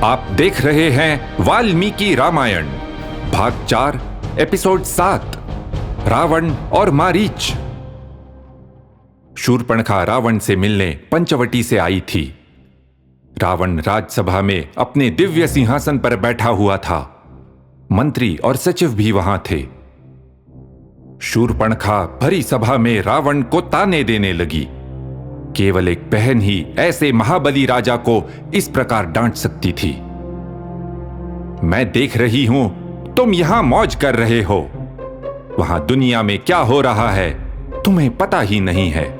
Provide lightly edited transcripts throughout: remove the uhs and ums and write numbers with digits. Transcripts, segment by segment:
आप देख रहे हैं वाल्मीकि रामायण भाग 4 एपिसोड 7 रावण और मारीच। शूर्पणखा रावण से मिलने पंचवटी से आई थी। रावण राजसभा में अपने दिव्य सिंहासन पर बैठा हुआ था। मंत्री और सचिव भी वहां थे। शूर्पणखा भरी सभा में रावण को ताने देने लगी। केवल एक बहन ही ऐसे महाबली राजा को इस प्रकार डांट सकती थी। मैं देख रही हूं तुम यहां मौज कर रहे हो। वहां दुनिया में क्या हो रहा है तुम्हें पता ही नहीं है।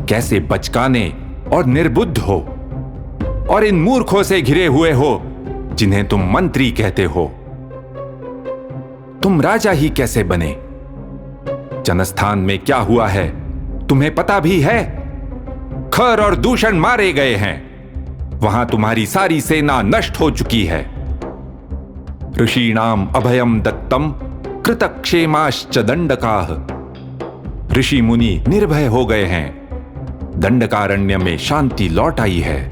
कैसे बचकाने और निर्बुद्ध हो और इन मूर्खों से घिरे हुए हो जिन्हें तुम मंत्री कहते हो। तुम राजा ही कैसे बने? जनस्थान में क्या हुआ है तुम्हें पता भी है? खर और दूषण मारे गए हैं। वहां तुम्हारी सारी सेना नष्ट हो चुकी है। ऋषीणाम अभयम दत्तम कृतक्षेमाश्च दंडकाः। ऋषि मुनि निर्भय हो गए हैं। दंडकारण्य में शांति लौट आई है।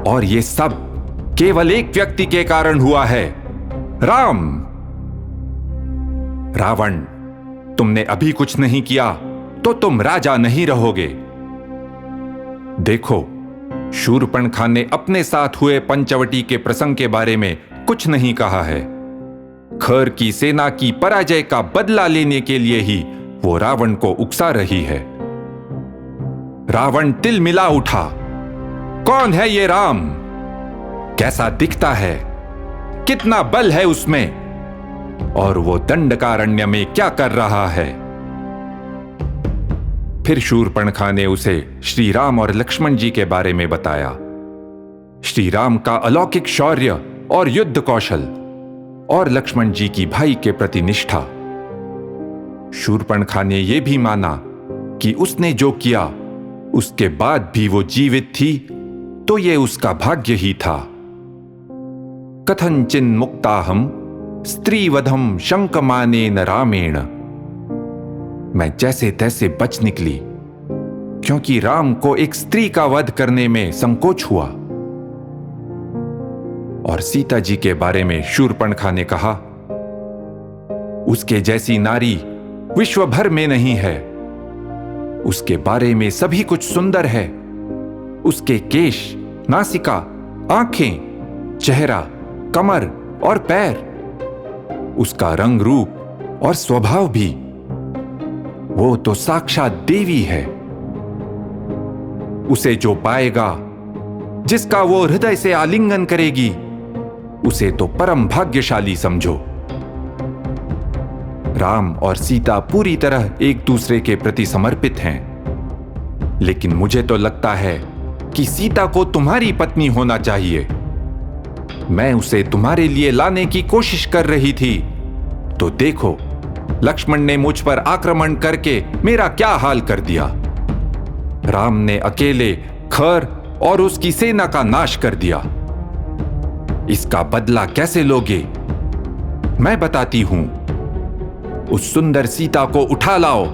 और ये सब केवल एक व्यक्ति के कारण हुआ है, राम। रावण, तुमने अभी कुछ नहीं किया तो तुम राजा नहीं रहोगे। देखो, शूर्पणखा ने अपने साथ हुए पंचवटी के प्रसंग के बारे में कुछ नहीं कहा है। खर की सेना की पराजय का बदला लेने के लिए ही वो रावण को उकसा रही है। रावण तिलमिला उठा। कौन है ये राम? कैसा दिखता है? कितना बल है उसमें? और वो दंडकारण्य में क्या कर रहा है? फिर शूर्पणखा ने उसे श्री राम और लक्ष्मण जी के बारे में बताया। श्री राम का अलौकिक शौर्य और युद्ध कौशल और लक्ष्मण जी की भाई के प्रति निष्ठा। शूर्पणखा ने यह भी माना कि उसने जो किया उसके बाद भी वो जीवित थी तो ये उसका भाग्य ही था। कथंचिन मुक्ताहम स्त्रीवधम शंकमानेन रामेण। मैं जैसे तैसे बच निकली क्योंकि राम को एक स्त्री का वध करने में संकोच हुआ। और सीता जी के बारे में शूर्पणखा ने कहा, उसके जैसी नारी विश्व भर में नहीं है। उसके बारे में सभी कुछ सुंदर है। उसके केश, नासिका, आंखें, चेहरा, कमर और पैर, उसका रंग रूप और स्वभाव भी। वो तो साक्षात देवी है। उसे जो पाएगा, जिसका वो हृदय से आलिंगन करेगी, उसे तो परम भाग्यशाली समझो। राम और सीता पूरी तरह एक दूसरे के प्रति समर्पित हैं। लेकिन मुझे तो लगता है कि सीता को तुम्हारी पत्नी होना चाहिए। मैं उसे तुम्हारे लिए लाने की कोशिश कर रही थी तो देखो, लक्ष्मण ने मुझ पर आक्रमण करके मेरा क्या हाल कर दिया। राम ने अकेले खर और उसकी सेना का नाश कर दिया। इसका बदला कैसे लोगे? मैं बताती हूं। उस सुंदर सीता को उठा लाओ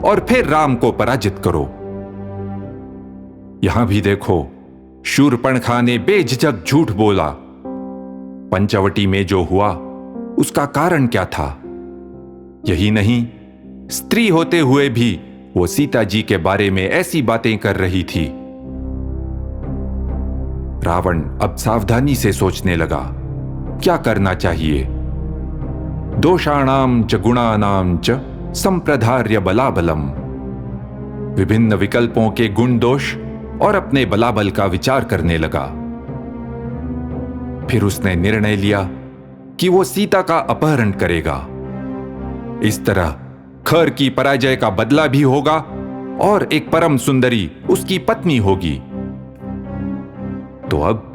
और फिर राम को पराजित करो। यहां भी देखो, शूर्पणखा ने बेझिझक झूठ बोला। पंचवटी में जो हुआ उसका कारण क्या था? यही नहीं, स्त्री होते हुए भी वो सीता जी के बारे में ऐसी बातें कर रही थी। रावण अब सावधानी से सोचने लगा, क्या करना चाहिए। दोषाणाम च गुणानाम च संप्रधार्य बलाबलम। विभिन्न विकल्पों के गुण दोष और अपने बलाबल का विचार करने लगा। फिर उसने निर्णय लिया कि वो सीता का अपहरण करेगा। इस तरह खर की पराजय का बदला भी होगा और एक परम सुंदरी उसकी पत्नी होगी। तो अब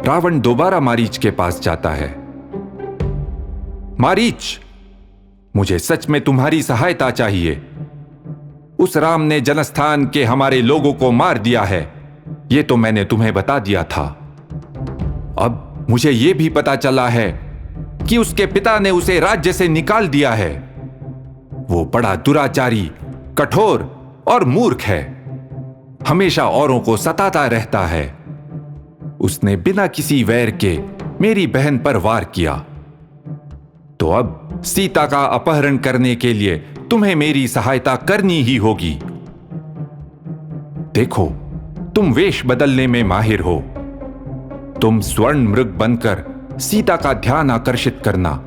रावण दोबारा मारीच के पास जाता है। मारीच, मुझे सच में तुम्हारी सहायता चाहिए। उस राम ने जनस्थान के हमारे लोगों को मार दिया है, यह तो मैंने तुम्हें बता दिया था। अब मुझे यह भी पता चला है कि उसके पिता ने उसे राज्य से निकाल दिया है। वो बड़ा दुराचारी, कठोर और मूर्ख है। हमेशा औरों को सताता रहता है। उसने बिना किसी वैर के मेरी बहन पर वार किया। तो अब सीता का अपहरण करने के लिए तुम्हें मेरी सहायता करनी ही होगी। देखो, तुम वेश बदलने में माहिर हो। तुम स्वर्ण मृग बनकर सीता का ध्यान आकर्षित करना।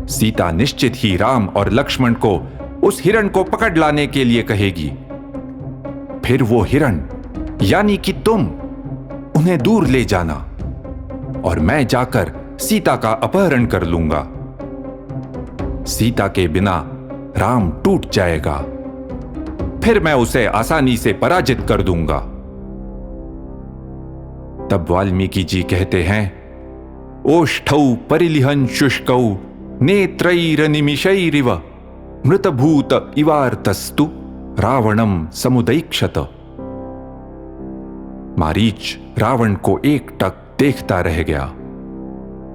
सीता निश्चित ही राम और लक्ष्मण को उस हिरण को पकड़ लाने के लिए कहेगी। फिर वो हिरण यानी कि तुम उन्हें दूर ले जाना और मैं जाकर सीता का अपहरण कर लूंगा। सीता के बिना राम टूट जाएगा, फिर मैं उसे आसानी से पराजित कर दूंगा। तब वाल्मीकि जी कहते हैं, ओष्ठौ परिलिहन शुष्कौ नेत्रैरनिमिषैरिव मृतभूत इवार्तस्तु रावणम समुदैक्षत। मारीच रावण को एकटक देखता रह गया,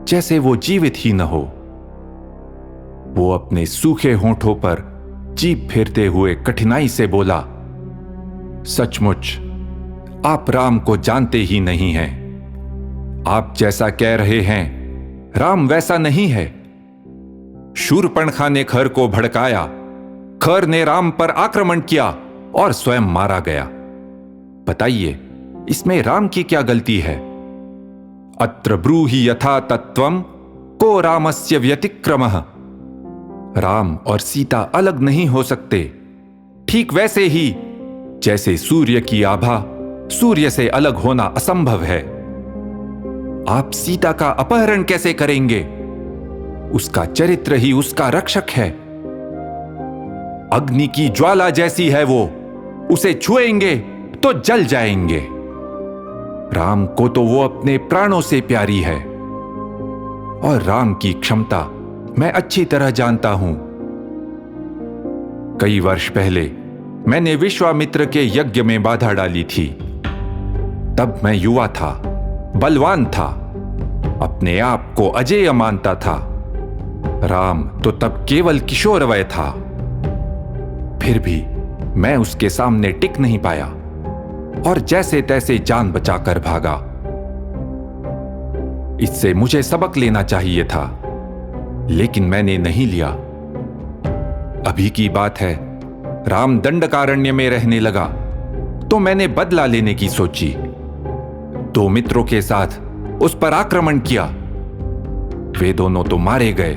जैसे वो जीवित ही न हो। वो अपने सूखे होंठों पर जीभ फेरते हुए कठिनाई से बोला, सचमुच आप राम को जानते ही नहीं हैं। आप जैसा कह रहे हैं, राम वैसा नहीं है। शूर्पणखा ने खर को भड़काया, खर ने राम पर आक्रमण किया और स्वयं मारा गया। बताइए, इसमें राम की क्या गलती है? अत्र ब्रूहि यथा तत्वम को रामस्य व्यतिक्रमः। राम और सीता अलग नहीं हो सकते, ठीक वैसे ही जैसे सूर्य की आभा सूर्य से अलग होना असंभव है। आप सीता का अपहरण कैसे करेंगे? उसका चरित्र ही उसका रक्षक है। अग्नि की ज्वाला जैसी है वो, उसे छुएंगे तो जल जाएंगे। राम को तो वो अपने प्राणों से प्यारी है और राम की क्षमता मैं अच्छी तरह जानता हूं। कई वर्ष पहले मैंने विश्वामित्र के यज्ञ में बाधा डाली थी। तब मैं युवा था, बलवान था, अपने आप को अजेय मानता था। राम तो तब केवल किशोरवय था। फिर भी मैं उसके सामने टिक नहीं पाया और जैसे तैसे जान बचाकर भागा। इससे मुझे सबक लेना चाहिए था, लेकिन मैंने नहीं लिया। अभी की बात है, राम दंडकारण्य में रहने लगा तो मैंने बदला लेने की सोची। 2 मित्रों के साथ उस पर आक्रमण किया। वे दोनों तो मारे गए,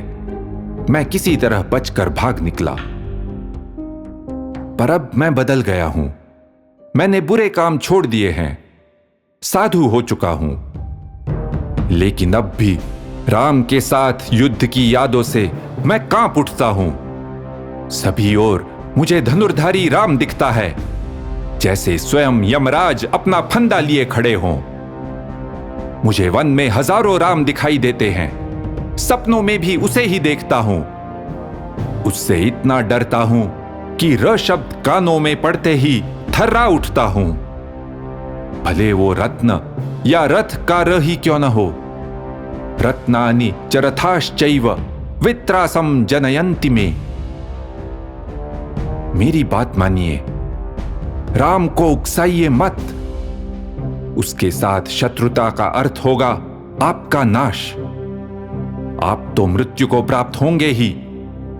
मैं किसी तरह बचकर भाग निकला। पर अब मैं बदल गया हूं। मैंने बुरे काम छोड़ दिए हैं, साधु हो चुका हूं। लेकिन अब भी राम के साथ युद्ध की यादों से मैं कांप उठता हूं। सभी ओर मुझे धनुर्धारी राम दिखता है, जैसे स्वयं यमराज अपना फंदा लिए खड़े हों। मुझे वन में हजारों राम दिखाई देते हैं, सपनों में भी उसे ही देखता हूं। उससे इतना डरता हूं कि र शब्द कानों में पड़ते ही थर्रा उठता हूं। भले वो रत्न या रथ का र ही क्यों न हो। रत्नानि चरथाश्चैव वित्रासम जनयन्ति में। मेरी बात मानिए, राम को उकसाइए मत। उसके साथ शत्रुता का अर्थ होगा आपका नाश। आप तो मृत्यु को प्राप्त होंगे ही,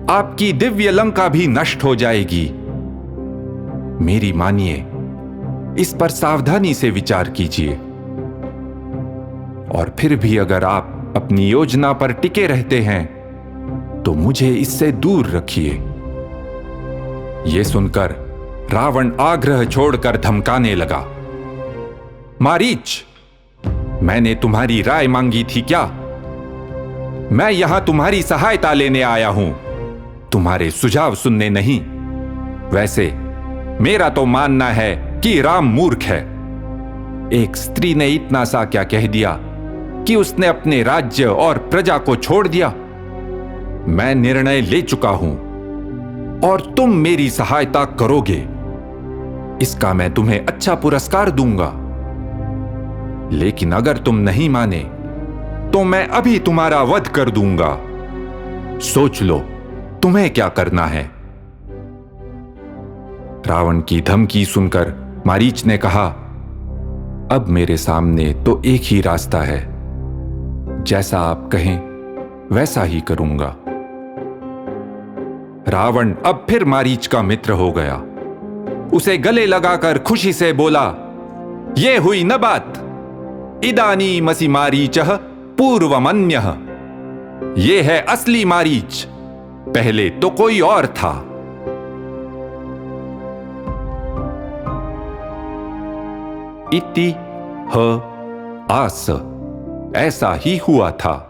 आपकी दिव्य लंका भी नष्ट हो जाएगी। मेरी मानिए, इस पर सावधानी से विचार कीजिए। और फिर भी अगर आप अपनी योजना पर टिके रहते हैं तो मुझे इससे दूर रखिए। यह सुनकर रावण आग्रह छोड़कर धमकाने लगा। मारीच, मैंने तुम्हारी राय मांगी थी क्या? मैं यहां तुम्हारी सहायता लेने आया हूं, तुम्हारे सुझाव सुनने नहीं। वैसे मेरा तो मानना है कि राम मूर्ख है। एक स्त्री ने इतना सा क्या कह दिया कि उसने अपने राज्य और प्रजा को छोड़ दिया। मैं निर्णय ले चुका हूं और तुम मेरी सहायता करोगे, इसका मैं तुम्हें अच्छा पुरस्कार दूंगा। लेकिन अगर तुम नहीं माने तो मैं अभी तुम्हारा वध कर दूंगा। सोच लो तुम्हें क्या करना है। रावण की धमकी सुनकर मारीच ने कहा, अब मेरे सामने तो एक ही रास्ता है। जैसा आप कहें वैसा ही करूंगा। रावण अब फिर मारीच का मित्र हो गया। उसे गले लगाकर खुशी से बोला, ये हुई न बात। इदानीमसि मारीचः पूर्वमन्यः। ये है असली मारीच, पहले तो कोई और था। इति ह आस। ऐसा ही हुआ था।